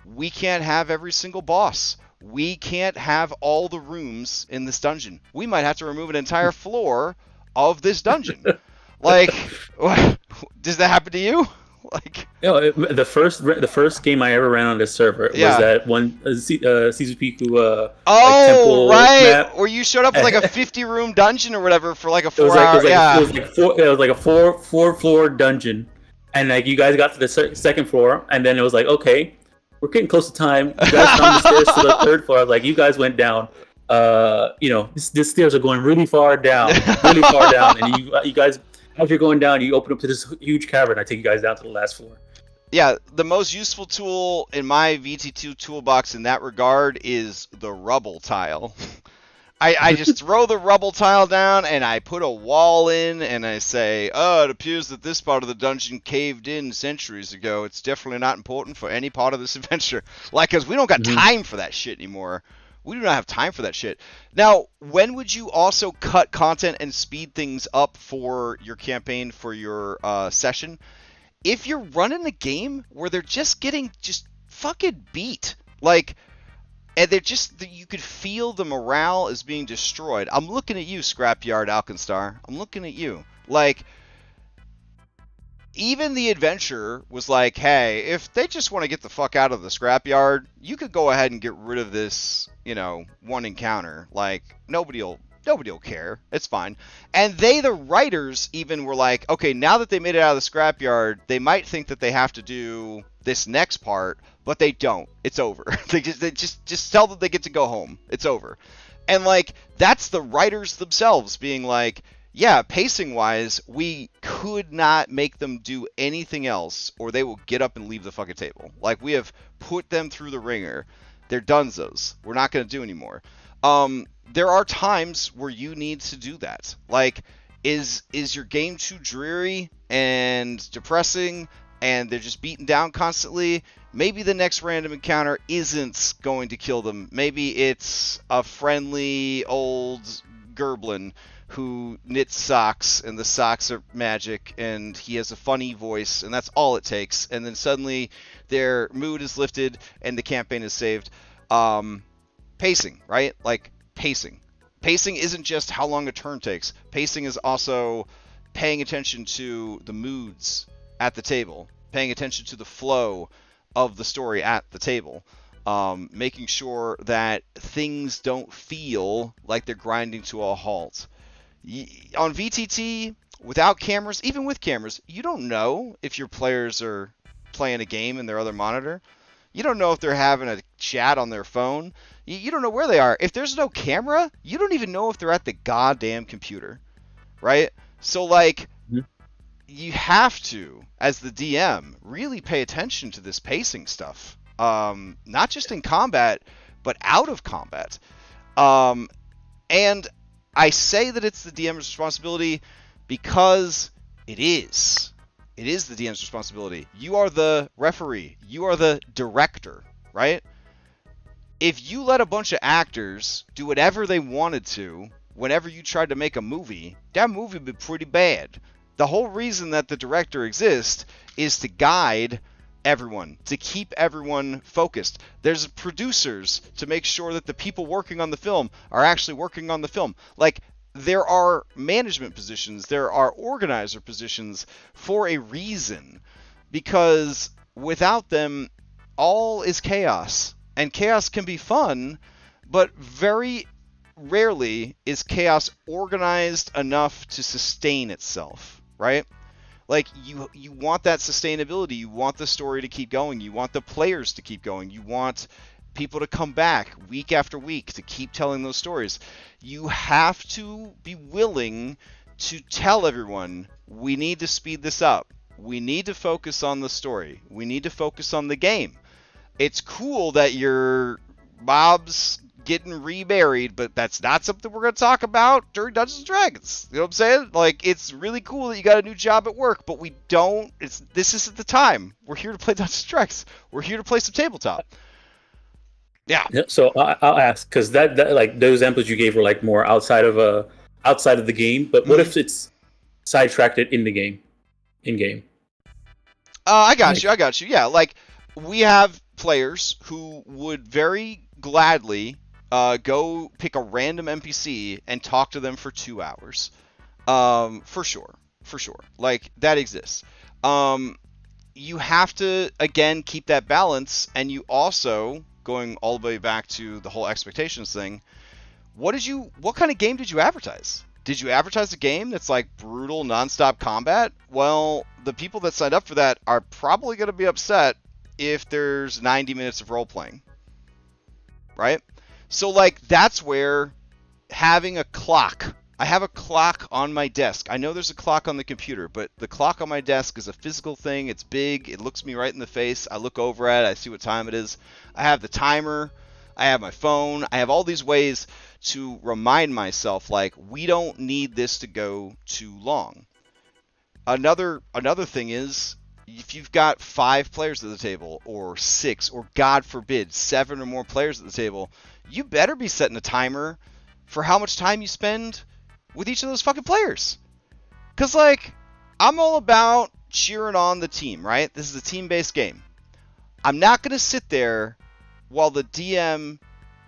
We can't have every single boss. We can't have all the rooms in this dungeon. We might have to remove an entire floor of this dungeon. Like, does that happen to you? Like, the first game I ever ran on this server was that one Sizupiku like temple map. Where you showed up with like a 50-room dungeon or whatever for like a 4-hour. It was like a four floor dungeon, and like you guys got to the second floor, and then it was like, okay, we're getting close to time. You guys found the stairs to the 3rd floor. Like, you guys went down. These stairs are going really far down, and you guys. As you're going down, you open up to this huge cavern. I take you guys down to the last floor. Yeah, the most useful tool in my VT2 toolbox in that regard is the rubble tile. I just throw the rubble tile down, and I put a wall in, and I say, oh, it appears that this part of the dungeon caved in centuries ago. It's definitely not important for any part of this adventure. Like, because we don't got time for that shit anymore. We do not have time for that shit. Now, when would you also cut content and speed things up for your campaign, for your session? If you're running a game where they're just getting fucking beat, like, and they're just, you could feel the morale is being destroyed. I'm looking at you, Scrapyard Alkenstar. I'm looking at you. Like, even the adventurer was like, hey, if they just want to get the fuck out of the scrapyard, you could go ahead and get rid of this, one encounter. Like, nobody will care. It's fine. And the writers, even were like, okay, now that they made it out of the scrapyard, they might think that they have to do this next part, but they don't. It's over. they just tell them they get to go home. It's over. And like, that's the writers themselves being like, yeah, pacing-wise, we could not make them do anything else, or they will get up and leave the fucking table. Like, we have put them through the ringer. They're dunzos. We're not going to do anymore. There are times where you need to do that. Like, is your game too dreary and depressing, and they're just beaten down constantly? Maybe the next random encounter isn't going to kill them. Maybe it's a friendly old Gerblin who knits socks, and the socks are magic, and he has a funny voice, and that's all it takes. And then suddenly their mood is lifted, and the campaign is saved. Pacing, right? Like, pacing. Pacing isn't just how long a turn takes. Pacing is also paying attention to the moods at the table, paying attention to the flow of the story at the table, making sure that things don't feel like they're grinding to a halt. On VTT, without cameras, even with cameras, you don't know if your players are playing a game in their other monitor. You don't know if they're having a chat on their phone. You don't know where they are. If there's no camera, you don't even know if they're at the goddamn computer, right? So, like, you have to, as the DM, really pay attention to this pacing stuff. Not just in combat, but out of combat. And I say that it's the DM's responsibility because it is. It is the DM's responsibility. You are the referee. You are the director, right? If you let a bunch of actors do whatever they wanted to whenever you tried to make a movie, that movie would be pretty bad. The whole reason that the director exists is to guide everyone, to keep everyone focused. There's producers to make sure that the people working on the film are actually working on the film. Like, there are management positions, there are organizer positions for a reason, because without them, all is chaos. And chaos can be fun, but very rarely is chaos organized enough to sustain itself, right? Like, you want that sustainability. You want the story to keep going. You want the players to keep going. You want people to come back week after week to keep telling those stories. You have to be willing to tell everyone, we need to speed this up. We need to focus on the story. We need to focus on the game. It's cool that your Bob's getting remarried, but that's not something we're going to talk about during Dungeons & Dragons. You know what I'm saying? Like, it's really cool that you got a new job at work, but we don't, this isn't the time. We're here to play Dungeons & Dragons. We're here to play some tabletop. Yeah. So I'll ask, because that like those examples you gave were like more outside of the game, but what if it's sidetracked in the game, in game? I got you. Yeah, like, we have players who would very gladly go pick a random NPC and talk to them for 2 hours. For sure. Like, that exists. You have to, again, keep that balance, and you also, going all the way back to the whole expectations thing, what kind of game did you advertise? Did you advertise a game that's like brutal, nonstop combat? Well, the people that signed up for that are probably going to be upset if there's 90 minutes of role-playing, right? So, like, that's where having a clock. I have a clock on my desk. I know there's a clock on the computer, but the clock on my desk is a physical thing. It's big. It looks me right in the face. I look over at it. I see what time it is. I have the timer. I have my phone. I have all these ways to remind myself, like, we don't need this to go too long. Another thing is, if you've got 5 players at the table, or 6, or God forbid, 7 or more players at the table, you better be setting a timer for how much time you spend with each of those fucking players. Because, like, I'm all about cheering on the team, right? This is a team-based game. I'm not going to sit there while the DM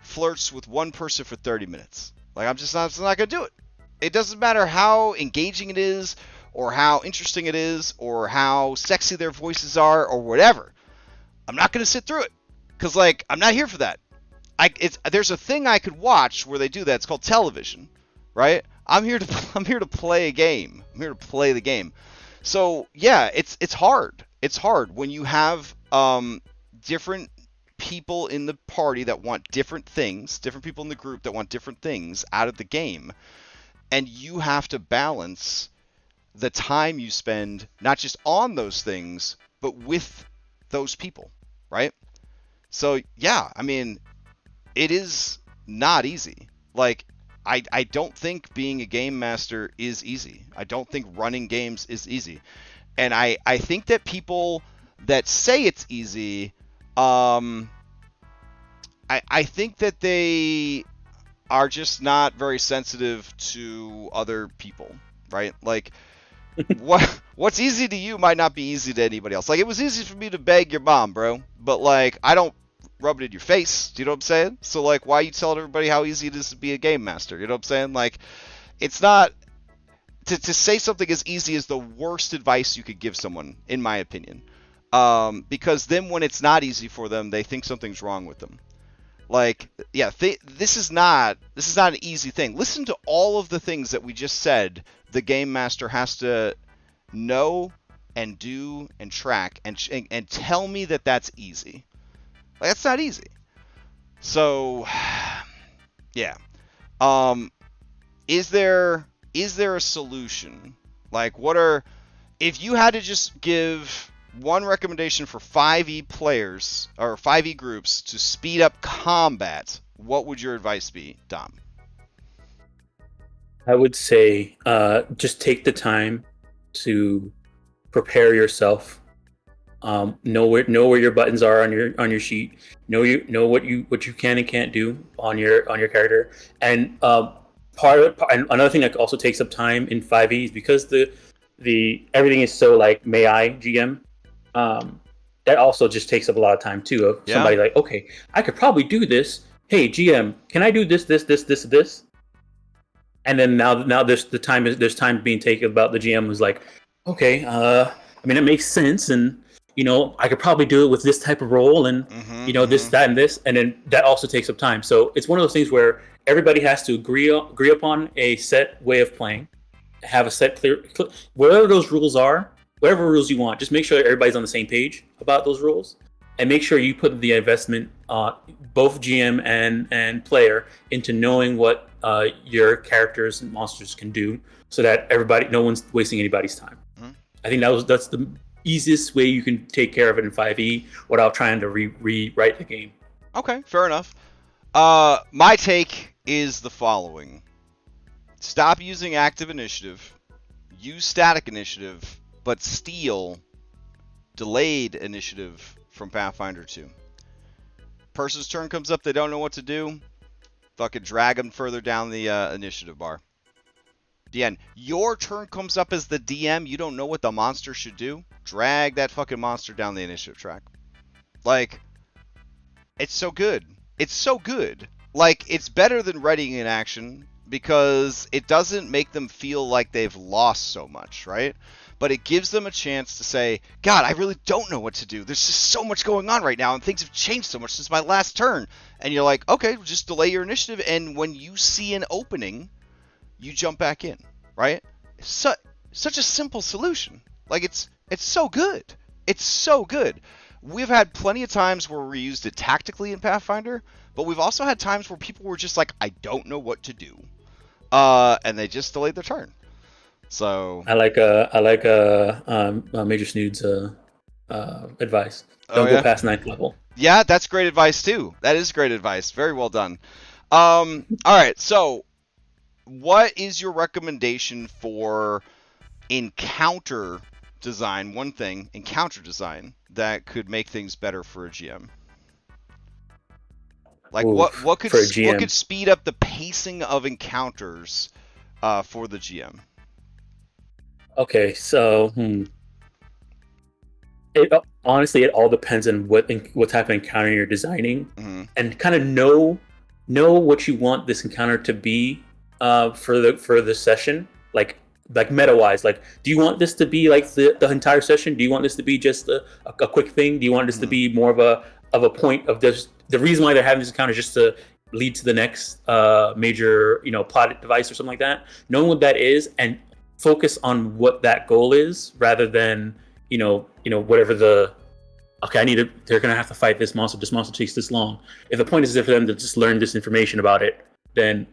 flirts with one person for 30 minutes. Like, I'm just not going to do it. It doesn't matter how engaging it is, or how interesting it is, or how sexy their voices are, or whatever. I'm not going to sit through it. Because, like, I'm not here for that. There's a thing I could watch where they do that. It's called television, right? I'm here to play a game. I'm here to play the game. So, yeah, it's hard. It's hard when you have different people in the party that want different things, different people in the group that want different things out of the game, and you have to balance the time you spend not just on those things, but with those people, right? So, yeah, I mean, it is not easy. Like, I don't think being a game master is easy. I don't think running games is easy. And I think that people that say it's easy, I think that they are just not very sensitive to other people, right? Like, what's easy to you might not be easy to anybody else. Like, it was easy for me to beg your mom, bro, but like, I don't rub it in your face. Do you know what I'm saying? So like, why are you telling everybody how easy it is to be a game master? You know what I'm saying? Like, it's not to say something as easy as the worst advice you could give someone, in my opinion. Because then when it's not easy for them, they think something's wrong with them. Like, yeah, this is not an easy thing. Listen to all of the things that we just said the game master has to know and do and track and tell me that that's easy. Like, that's not easy. So, yeah. Is there a solution? Like, if you had to just give one recommendation for 5e players or 5e groups to speed up combat, what would your advice be, Dom? I would say just take the time to prepare yourself. Know where your buttons are on your sheet. Know what you can and can't do on your character. And another thing that also takes up time in 5e is because the everything is so like, may I GM. That also just takes up a lot of time too. Of somebody like, okay, I could probably do this. Hey GM, can I do this? And then now there's time being taken about the GM who's like, okay, I mean, it makes sense, and I could probably do it with this type of role, and this, that, and this, and then that also takes up time. So it's one of those things where everybody has to agree upon a set way of playing, have a set clear whatever those rules are, whatever rules you want. Just make sure everybody's on the same page about those rules, and make sure you put the investment, both GM and player, into knowing what your characters and monsters can do, so that no one's wasting anybody's time. I think that's the easiest way you can take care of it in 5e without trying to rewrite the game. Okay, fair enough. My take is the following. Stop using active initiative. Use static initiative, but steal delayed initiative from Pathfinder 2. Person's turn comes up, they don't know what to do. Fucking drag them further down the initiative bar. The end. Your turn comes up as the DM, you don't know what the monster should do. Drag that fucking monster down the initiative track. Like, it's so good. It's so good. Like, it's better than readying an action because it doesn't make them feel like they've lost so much, right? But it gives them a chance to say, God, I really don't know what to do. There's just so much going on right now, and things have changed so much since my last turn. And you're like, okay, just delay your initiative, and when you see an opening, you jump back in, right? Such a simple solution. Like, it's so good. It's so good. We've had plenty of times where we used it tactically in Pathfinder, but we've also had times where people were just like, I don't know what to do. And they just delayed their turn. So I like Major Snood's advice. Don't go past 9th level. Yeah, that's great advice too. That is great advice. Very well done. All right, so what is your recommendation for encounter design? One thing, encounter design that could make things better for a GM. Like, what could speed up the pacing of encounters for the GM? Okay, so honestly, it all depends on what type of encounter you're designing, and kind of know what you want this encounter to be for the session, like meta wise. Like, do you want this to be like the entire session? Do you want this to be just a quick thing? Do you want this to be more of a point of this? The reason why they're having this encounter is just to lead to the next major plot device or something like that. Knowing what that is and focus on what that goal is, rather than whatever they're gonna have to fight this monster. This monster takes this long. If the point is for them to just learn this information about it, then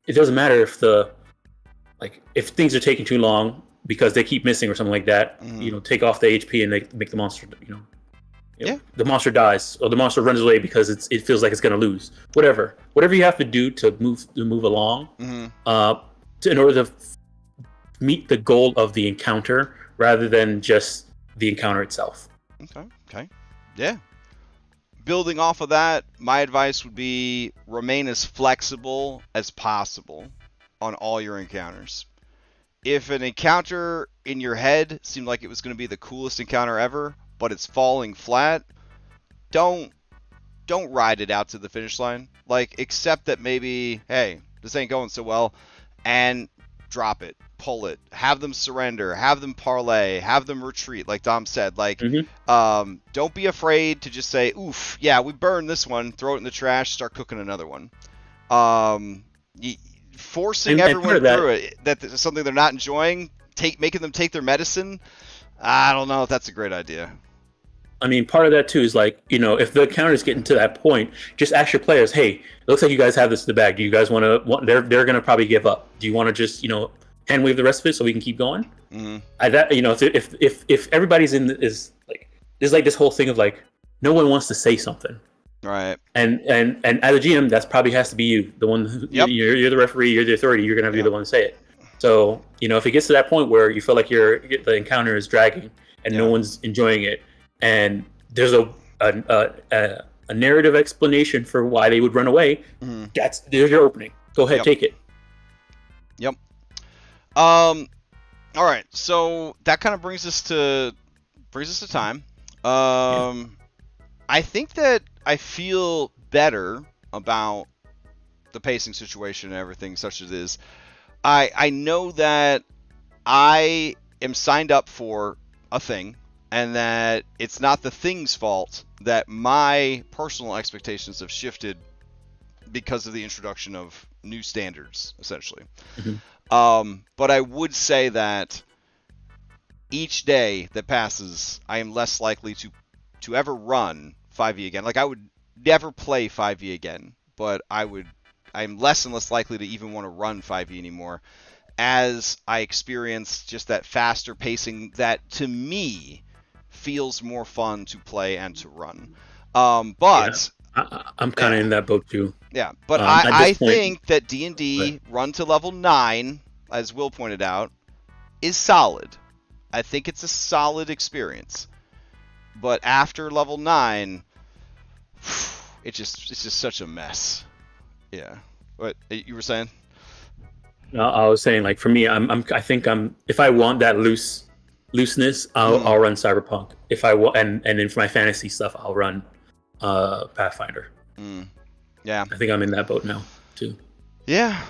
it doesn't matter if things are taking too long because they keep missing or something like that. Take off the HP and they make the monster. The monster dies or the monster runs away because it feels like it's gonna lose. Whatever you have to do to move along, in order to meet the goal of the encounter rather than just the encounter itself. Okay. Yeah. building off of that, my advice would be remain as flexible as possible on all your encounters. If an encounter in your head seemed like it was going to be the coolest encounter ever, but it's falling flat, don't ride it out to the finish line. Like, accept that maybe, hey, this ain't going so well, and drop it, pull it, have them surrender, have them parlay, have them retreat, like Dom said. Like, don't be afraid to just say, oof, yeah, we burned this one, throw it in the trash, start cooking another one. Forcing everyone through it, that's something they're not enjoying, making them take their medicine, I don't know if that's a great idea. I mean, part of that too is like, if the encounter's getting to that point, just ask your players, hey, it looks like you guys have this in the bag. Do you guys want to? They're going to probably give up. Do you want to just hand wave the rest of it so we can keep going? Mm-hmm. If everybody's is like this whole thing of like no one wants to say something, right? And as a GM, that's probably has to be you, the one. Yep. You're the referee. You're the authority. You're going to be the one to say it. So if it gets to that point where you feel like the encounter is dragging and no one's enjoying it, and there's a narrative explanation for why they would run away, there's your opening. Go ahead, take it. Yep. All right. So that kind of brings us to time. I think that I feel better about the pacing situation and everything, such as it is. I know that I am signed up for a thing, and that it's not the thing's fault that my personal expectations have shifted because of the introduction of new standards, essentially. Mm-hmm. But I would say that each day that passes, I am less likely to ever run 5e again. Like, I would never play 5e again, but I'm less and less likely to even want to run 5e anymore as I experience just that faster pacing that, to me, feels more fun to play and to run. But I'm kind of in that boat too. Yeah, but I think that D&D run to level 9, as Will pointed out, is solid. I think it's a solid experience. But after level 9, it's just such a mess. Yeah. What you were saying? No, I was saying, like, for me, I think if I want that looseness, I'll run Cyberpunk. If I want, and then for my fantasy stuff, I'll run Pathfinder. Yeah, I think I'm in that boat now too. Yeah.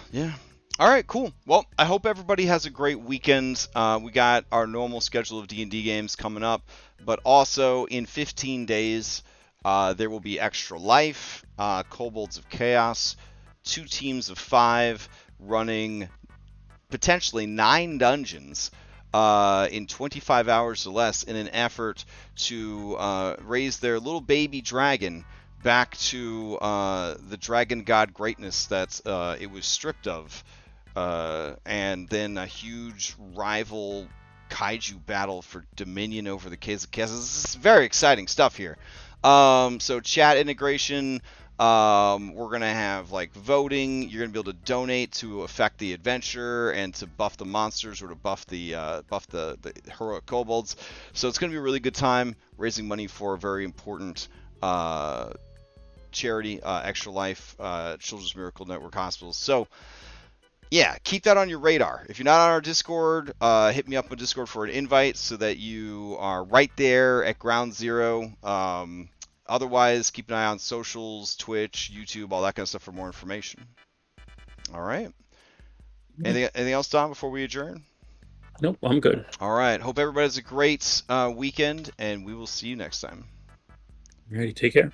All right, cool. Well, I hope everybody has a great weekend. We got our normal schedule of D&D games coming up, but also in 15 days, there will be Extra Life, Kobolds of Chaos, 2 teams of 5 running potentially 9 dungeons in 25 hours or less in an effort to raise their little baby dragon back to the dragon god greatness that it was stripped of, and then a huge rival kaiju battle for dominion over the caves of chaos. This is very exciting stuff here. So chat integration. We're gonna have like voting. You're gonna be able to donate to affect the adventure and to buff the monsters or to buff the heroic kobolds. So it's gonna be a really good time raising money for a very important charity, Extra Life, Children's Miracle Network Hospitals. So yeah, keep that on your radar. If you're not on our Discord, hit me up on Discord for an invite so that you are right there at ground zero. Otherwise, keep an eye on socials, Twitch, YouTube, all that kind of stuff for more information. All right. Anything else, Tom, before we adjourn? Nope, I'm good. All right. Hope everybody has a great weekend, and we will see you next time. All right, take care.